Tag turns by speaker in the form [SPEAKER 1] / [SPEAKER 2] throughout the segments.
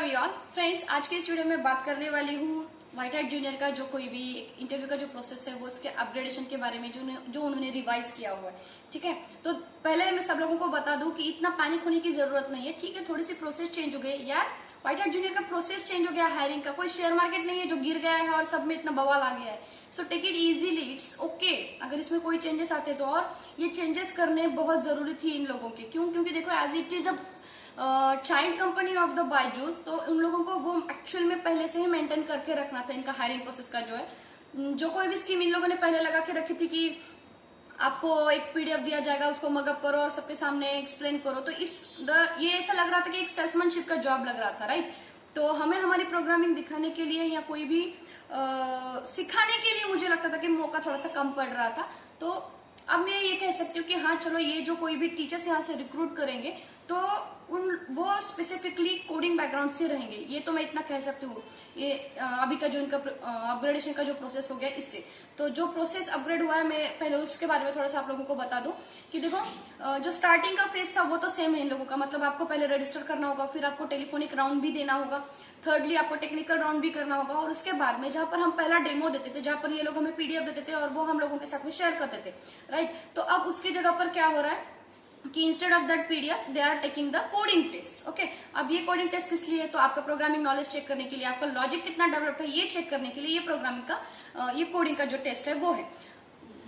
[SPEAKER 1] We all friends, आज की इस वीडियो में बात करने वाली हूँ व्हाइट हैट जूनियर का जो कोई भी इंटरव्यू का जो प्रोसेस है वो उसके अपग्रेडेशन के बारे में जो उन्होंने रिवाइज किया हुआ है। ठीक है, तो पहले मैं सब लोगों को बता दूं कि इतना पैनिक होने की जरूरत नहीं है। ठीक है, थोड़ी सी प्रोसेस चेंज हो गई यार, व्हाइट हैट जूनियर का प्रोसेस चेंज हो गया, हायरिंग का कोई शेयर मार्केट नहीं है जो गिर गया है और सब में इतना बवाल आ गया है। So take it easily, it's okay अगर इसमें कोई चेंजेस आते तो। और ये चेंजेस करने बहुत जरूरी थी इन लोगों के, क्योंकि देखो as it is child company of the Byju's, तो उन लोगों को वो एक्चुअल में पहले से ही मेंटेन करके रखना था इनका हायरिंग प्रोसेस का जो है। जो कोई भी स्कीम इन लोगों ने पहले लगा के रखी थी कि आपको एक पीडीएफ दिया जाएगा, उसको मगअप करो और सबके सामने एक्सप्लेन करो, तो ये ऐसा लग रहा था कि एक सेल्समैनशिप का जॉब लग रहा था, राइट। तो हमें हमारी प्रोग्रामिंग दिखाने के लिए या कोई भी सिखाने के लिए मुझे लगता था कि मौका थोड़ा सा कम पड़ रहा था। तो अब मैं ये कह सकती हूँ कि हाँ चलो, ये जो कोई भी टीचर्स यहाँ से रिक्रूट करेंगे तो वो स्पेसिफिकली कोडिंग बैकग्राउंड से रहेंगे, ये तो मैं इतना कह सकती हूँ। ये अभी का जो इनका अपग्रेडेशन का जो प्रोसेस हो गया इससे, तो जो प्रोसेस अपग्रेड हुआ है मैं पहले उसके बारे में थोड़ा सा आप लोगों को बता दूं कि देखो जो स्टार्टिंग का फेज था वो तो सेम है इन लोगों का। मतलब आपको पहले रजिस्टर करना होगा, फिर आपको टेलीफोनिक राउंड भी देना होगा, थर्डली आपको टेक्निकल राउंड भी करना होगा, और उसके बाद में जहां पर हम पहला डेमो देते थे, जहां पर ये लोग हमें पीडीएफ देते थे और वो हम लोगों के साथ में शेयर करते थे, राइट। तो अब उसकी जगह पर क्या हो रहा है कि instead of that PDF they are taking the coding test. Okay, अब ये कोडिंग टेस्ट किस लिए है? तो आपका प्रोग्रामिंग नॉलेज चेक करने के लिए, आपका लॉजिक कितना डेवलप है ये चेक करने के लिए ये प्रोग्रामिंग का ये कोडिंग का जो टेस्ट है वो है।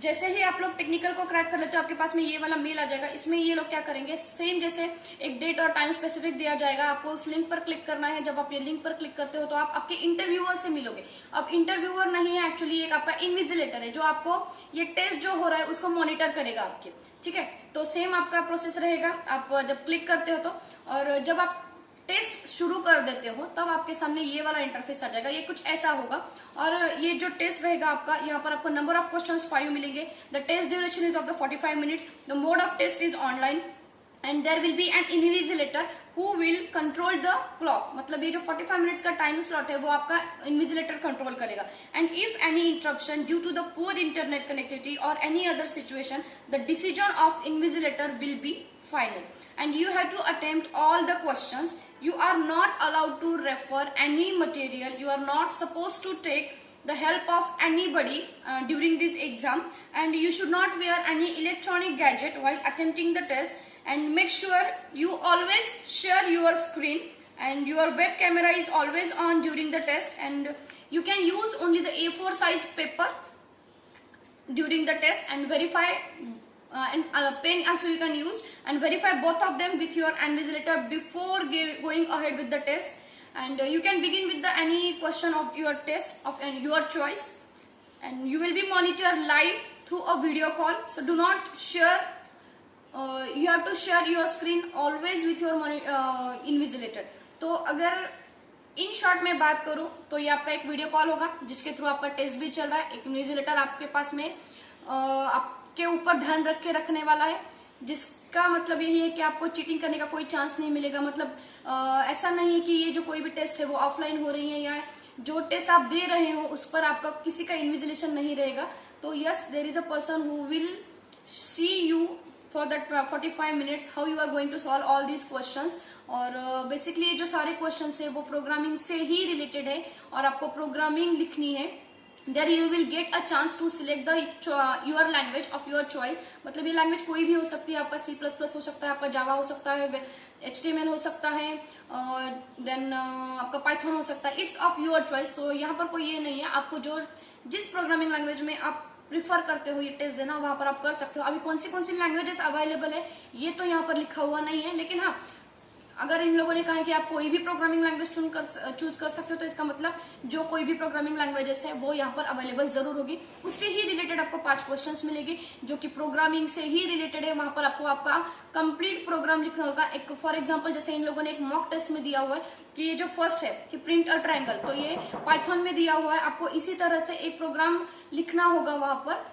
[SPEAKER 1] जैसे ही आप लोग टेक्निकल को क्रैक कर लेते हो, आपके पास में ये वाला मेल आ जाएगा। इसमें ये लोग क्या करेंगे, सेम जैसे एक डेट और टाइम स्पेसिफिक दिया जाएगा, आपको उस लिंक पर क्लिक करना है। जब आप ये लिंक पर क्लिक करते हो तो आप आपके इंटरव्यूअर से मिलोगे। अब इंटरव्यूअर नहीं है, एक्चुअली एक आपका इन्विजिलेटर है जो आपको ये टेस्ट जो हो रहा है उसको मॉनिटर करेगा आपके। ठीक है, तो सेम आपका प्रोसेस रहेगा। आप जब क्लिक करते हो तो, और जब आप टेस्ट शुरू कर देते हो तब आपके सामने ये वाला इंटरफेस आ जाएगा। ये कुछ ऐसा होगा, और ये जो टेस्ट रहेगा आपका, यहाँ पर आपको नंबर ऑफ क्वेश्चंस 5 मिलेंगे। The test duration is of the 45 minutes. The mode of test is online and there will be an invigilator who will control the clock. मतलब ये जो 45 मिनट्स का टाइम स्लॉट है वो आपका इन्विजिलेटर कंट्रोल करेगा। And if any interruption due to the poor internet connectivity or any other situation, the decision of invigilator will be final, and you have to attempt all the questions. You are not allowed to refer any material. You are not supposed to take the help of anybody during this exam, and you should not wear any electronic gadget while attempting the test. And make sure you always share your screen and your web camera is always on during the test, and you can use only the A4 size paper during the test and verify and pen also you can use, and verify both of them with your invigilator before going ahead with the test. And you can begin with the any question of your test of your choice, and you will be monitored live through a video call. So do not share, you have to share your screen always with your invigilator. तो अगर in short में बात करूं तो ये आपका एक video call होगा जिसके थ्रू आपका टेस्ट भी चल रहा है। एक इन्विजिलेटर आपके पास में आपके ऊपर ध्यान रख के रखने वाला है, जिसका मतलब यही है कि आपको चीटिंग करने का कोई चांस नहीं मिलेगा। मतलब ऐसा नहीं है कि ये जो कोई भी टेस्ट है वो ऑफलाइन हो रही है, या जो टेस्ट आप दे रहे हो उस पर आपका किसी का इन्विजिलेशन नहीं रहेगा। तो yes, there is a person who will see you for that 45 minutes how you are going to solve all these questions. और बेसिकली जो सारे क्वेश्चंस है वो प्रोग्रामिंग से ही रिलेटेड है, और आपको प्रोग्रामिंग लिखनी है। There you will get a chance to select the your language of your choice। मतलब ये लैंग्वेज कोई भी हो सकती है, आपका C++ हो सकता है, आपका जावा हो सकता है, HTML हो सकता है, देन आपका पाइथन हो सकता है। It's of your choice. तो यहाँ पर कोई ये नहीं है, आपको जो जिस प्रोग्रामिंग लैंग्वेज में आप प्रिफर करते हो ये टेस्ट देना, वहां पर आप कर सकते हो। अभी कौन सी लैंग्वेजेस अवेलेबल है ये तो यहाँ पर लिखा हुआ नहीं है, लेकिन हाँ अगर इन लोगों ने कहा है कि आप कोई भी प्रोग्रामिंग लैंग्वेज चूज कर सकते हो, तो इसका मतलब जो कोई भी प्रोग्रामिंग लैंग्वेजेस है वो यहाँ पर अवेलेबल जरूर होगी। उससे ही रिलेटेड आपको 5 क्वेश्चंस मिलेंगे जो कि प्रोग्रामिंग से ही रिलेटेड है। वहां पर आपको आपका कंप्लीट प्रोग्राम लिखना होगा। एक फॉर एग्जांपल जैसे इन लोगों ने एक मॉक टेस्ट में दिया हुआ है कि ये जो फर्स्ट है कि प्रिंट अ ट्रायंगल, तो ये पाइथन में दिया हुआ है। आपको इसी तरह से एक प्रोग्राम लिखना होगा वहां पर,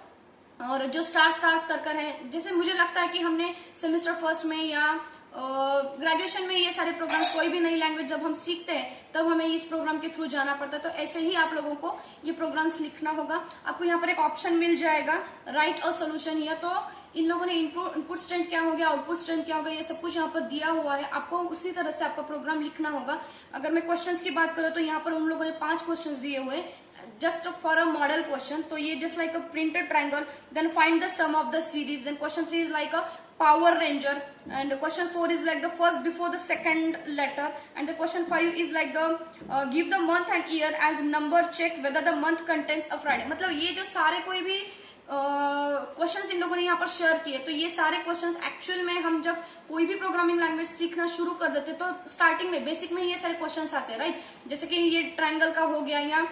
[SPEAKER 1] और जो स्टार्स कर है, जैसे मुझे लगता है कि हमने सेमेस्टर फर्स्ट में या ग्रेजुएशन में ये सारे प्रोग्राम्स, कोई भी नई लैंग्वेज जब हम सीखते हैं तब हमें इस प्रोग्राम के थ्रू जाना पड़ता है। तो ऐसे ही आप लोगों को ये प्रोग्राम्स लिखना होगा। आपको यहाँ पर एक ऑप्शन मिल जाएगा राइट अ सोल्यूशन हियर। तो इन लोगों ने इनपुट स्ट्रेंथ क्या हो गया, आउटपुट स्ट्रेंथ क्या हो गया, ये सब कुछ यहाँ पर दिया हुआ है। आपको उसी तरह से आपका प्रोग्राम लिखना होगा। अगर मैं क्वेश्चंस की बात करूँ तो यहाँ पर उन लोगों ने 5 क्वेश्चंस दिए हुए हैं just for a model question. तो ये just like a printed triangle, then find the sum of the series. Then question 3 is like a Power Ranger, and question 4 is like the first before the second letter, and the question 5 is like the give the month and year as number, check whether the month contains a Friday. मतलब ये जो सारे कोई भी questions in लोगों ने यहाँ पर शेयर किए, तो ये सारे क्वेश्चंस एक्चुअल में हम जब कोई भी प्रोग्रामिंग लैंग्वेज सीखना शुरू कर देते तो स्टार्टिंग में बेसिक में ये सारे क्वेश्चंस आते हैं, राइट। जैसे कि ये ट्रायंगल का हो गया या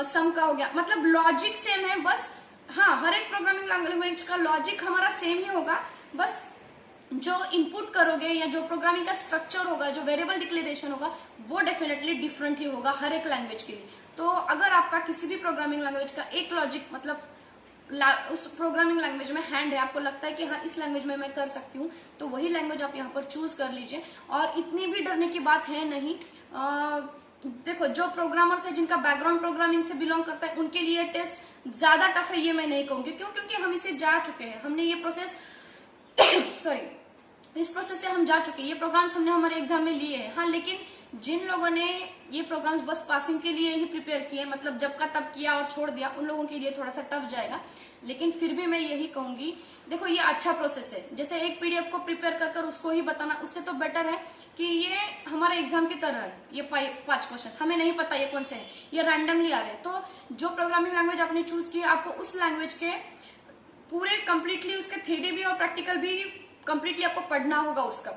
[SPEAKER 1] सम का हो गया, मतलब लॉजिक सेम है बस। हाँ, हर एक प्रोग्रामिंग लैंग्वेज का लॉजिक हमारा सेम ही होगा, बस जो इनपुट करोगे या जो प्रोग्रामिंग का स्ट्रक्चर होगा, जो वेरिएबल डिक्लेरेशन होगा, वो डेफिनेटली डिफरेंट ही होगा हर एक लैंग्वेज के लिए। तो अगर आपका किसी भी प्रोग्रामिंग लैंग्वेज का एक लॉजिक मतलब उस प्रोग्रामिंग लैंग्वेज में हैंड है, आपको लगता है कि हाँ इस लैंग्वेज में मैं कर सकती हूँ, तो वही लैंग्वेज आप यहाँ पर चूज कर लीजिए। और इतनी भी डरने की बात है नहीं। देखो, जो प्रोग्रामर्स है जिनका बैकग्राउंड प्रोग्रामिंग से बिलोंग करता है, उनके लिए टेस्ट ज्यादा टफ है ये मैं नहीं कहूंगी। क्यों? क्योंकि हम इसे जा चुके हैं, हमने ये प्रोसेस इस प्रोसेस से हम जा चुके हैं, ये प्रोग्राम्स हमने हमारे एग्जाम में लिए हैं। हाँ, लेकिन जिन लोगों ने ये प्रोग्राम्स बस पासिंग के लिए ही प्रिपेयर किए, मतलब जब का तब किया और छोड़ दिया, उन लोगों के लिए थोड़ा सा टफ जाएगा। लेकिन फिर भी मैं यही कहूंगी, देखो ये अच्छा प्रोसेस है। जैसे एक पीडीएफ को प्रिपेयर कर कर उसको ही बताना, उससे तो बेटर है कि ये हमारे एग्जाम की तरह है। ये 5 क्वेश्चन हमें नहीं पता ये कौन से हैं, ये रैंडमली आ रहे हैं। तो जो प्रोग्रामिंग लैंग्वेज आपने चूज की, आपको उस लैंग्वेज के पूरे कंप्लीटली उसके थ्योरी भी और प्रैक्टिकल भी कंप्लीटली आपको पढ़ना होगा उसका।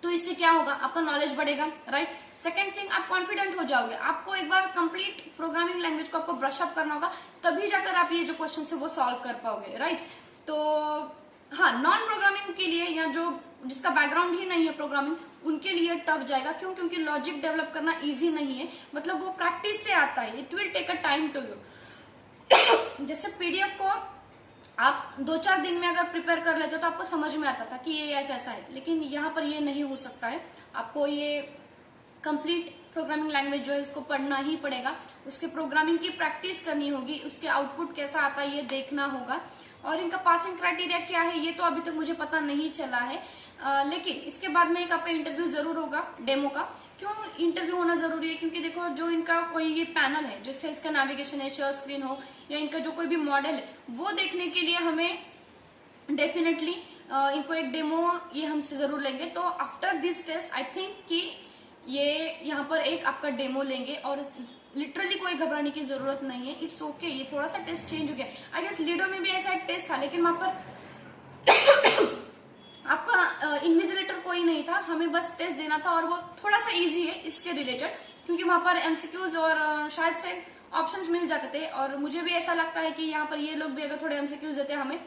[SPEAKER 1] तो इससे क्या होगा, आपका नॉलेज बढ़ेगा, राइट। सेकेंड थिंग, आप कॉन्फिडेंट हो जाओगे। आपको एक बार कंप्लीट प्रोग्रामिंग लैंग्वेज को आपको ब्रश अप करना होगा, तभी जाकर आप ये जो क्वेश्चन है वो सॉल्व कर पाओगे, राइट। तो हाँ, नॉन प्रोग्रामिंग के लिए या जो जिसका बैकग्राउंड ही नहीं है प्रोग्रामिंग, उनके लिए टफ जाएगा। क्यों? क्योंकि लॉजिक डेवलप करना इजी नहीं है, मतलब वो प्रैक्टिस से आता है। It will take a time to you. जैसे पीडीएफ को आप 2-4 दिन में अगर प्रिपेयर कर लेते हो तो आपको समझ में आता था कि ये ऐसा ऐसा है, लेकिन यहाँ पर ये नहीं हो सकता है। आपको ये कंप्लीट प्रोग्रामिंग लैंग्वेज जो है उसको पढ़ना ही पड़ेगा, उसके प्रोग्रामिंग की प्रैक्टिस करनी होगी, उसके आउटपुट कैसा आता है ये देखना होगा। और इनका पासिंग क्राइटेरिया क्या है ये तो अभी तक मुझे पता नहीं चला है, लेकिन इसके बाद में एक आपका इंटरव्यू जरूर होगा डेमो का। क्यों इंटरव्यू होना जरूरी है? क्योंकि देखो, जो इनका कोई ये पैनल है, जैसे इसका नेविगेशन है, शेयर स्क्रीन हो या इनका जो कोई भी मॉडल है, वो देखने के लिए हमें डेफिनेटली इनको एक डेमो ये हमसे जरूर लेंगे। तो after this test I think कि ये यहाँ पर एक आपका डेमो लेंगे, और लिटरली कोई घबराने की जरूरत नहीं है। इट्स ओके, ये थोड़ा सा टेस्ट चेंज हो गया। आई गेस लीडो में भी ऐसा एक टेस्ट था, लेकिन वहां पर आपका इन्विजिलेटर कोई नहीं था, हमें बस टेस्ट देना था, और वो थोड़ा सा इजी है इसके रिलेटेड, क्योंकि वहां पर एमसीक्यूज और शायद से ऑप्शंस मिल जाते थे। और मुझे भी ऐसा लगता है कि यहाँ पर ये लोग भी अगर थोड़े एमसीक्यूज देते हमें,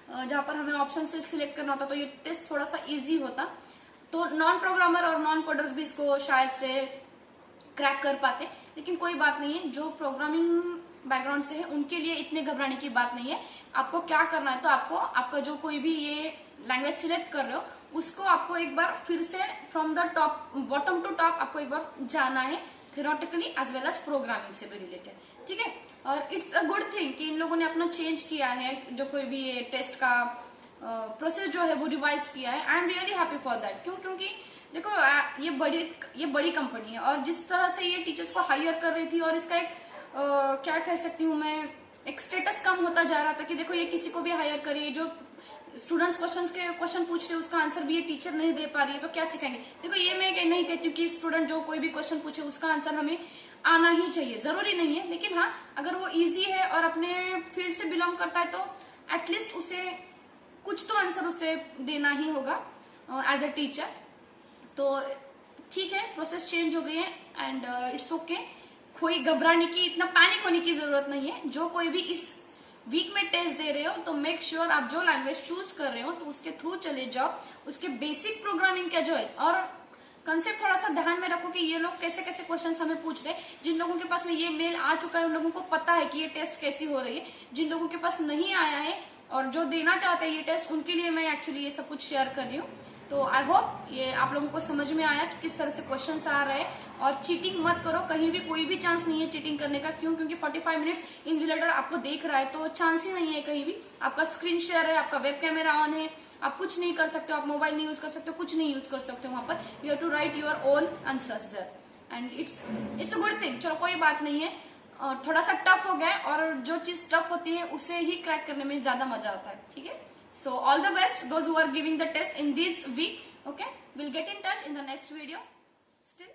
[SPEAKER 1] जहां पर हमें ऑप्शन से सिलेक्ट करना होता, तो ये टेस्ट थोड़ा सा इजी होता। तो नॉन प्रोग्रामर और नॉन कोडर्स भी इसको शायद से क्रैक कर पाते, लेकिन कोई बात नहीं है। जो प्रोग्रामिंग बैकग्राउंड से है उनके लिए इतने घबराने की बात नहीं है। आपको क्या करना है, तो आपको आपका जो कोई भी ये लैंग्वेज सिलेक्ट कर रहे हो, उसको आपको एक बार फिर से from the top, bottom to top आपको एक बार जाना है, theoretically as well as programming से भी रिलेटेड, ठीक है। और इट्स अ गुड थिंग कि इन लोगों ने अपना चेंज किया है, जो कोई भी ये टेस्ट का प्रोसेस जो है वो रिवाइज किया है। I am really happy for that. क्यों? क्योंकि देखो, ये बड़ी कंपनी है, और जिस तरह से ये टीचर्स को हायर कर रही थी, और इसका एक क्या कह सकती हूँ मैं, एक स्टेटस कम होता जा रहा था कि देखो ये किसी को भी हायर करिए, जो स्टूडेंट्स क्वेश्चन पूछ रहे हैं उसका आंसर भी ये टीचर नहीं दे पा रही है, तो क्या सिखाएंगे। देखो, ये मैं नहीं कहती हूँ कि स्टूडेंट जो कोई भी क्वेश्चन पूछे उसका आंसर हमें आना ही चाहिए, जरूरी नहीं है। लेकिन हाँ, अगर वो इजी है और अपने फील्ड से बिलोंग करता है, तो एटलीस्ट उसे कुछ तो आंसर उससे देना ही होगा एज अ टीचर। तो ठीक है, प्रोसेस चेंज हो गई है, एंड इट्स ओके। कोई घबराने की, इतना पैनिक होने की जरूरत नहीं है। जो कोई भी इस वीक में टेस्ट दे रहे हो, तो मेक श्योर आप जो लैंग्वेज चूज कर रहे हो तो उसके थ्रू चले जाओ, उसके बेसिक प्रोग्रामिंग का जो है, और कंसेप्ट थोड़ा सा ध्यान में रखो कि ये लोग कैसे कैसे क्वेश्चंस हमें पूछ रहे हैं। जिन लोगों के पास में ये मेल आ चुका है, उन लोगों को पता है कि ये टेस्ट कैसी हो रही है। जिन लोगों के पास नहीं आया है और जो देना चाहते हैं ये टेस्ट, उनके लिए मैं एक्चुअली ये सब कुछ शेयर कर रही हूँ। तो आई होप ये आप लोगों को समझ में आया कि किस तरह से क्वेश्चंस आ रहे हैं, और चीटिंग मत करो कहीं भी, कोई भी चांस नहीं है चीटिंग करने का। क्यों? क्योंकि 45 मिनट्स इन्विजिलेटर आपको देख रहा है, तो चांस ही नहीं है कहीं भी। आपका स्क्रीन शेयर है, आपका वेब कैमरा ऑन है, आप कुछ नहीं कर सकते हो, आप मोबाइल नहीं यूज कर सकते हो, कुछ नहीं यूज कर सकते हो वहां पर। You have to write your own answers there and it's a good thing. चलो कोई बात नहीं है, थोड़ा सा टफ हो गया है, और जो चीज टफ होती है उसे ही क्रैक करने में ज्यादा मजा आता है, ठीक है। So all the best those who are giving the test in this week, okay. Will get in touch in the next video. Still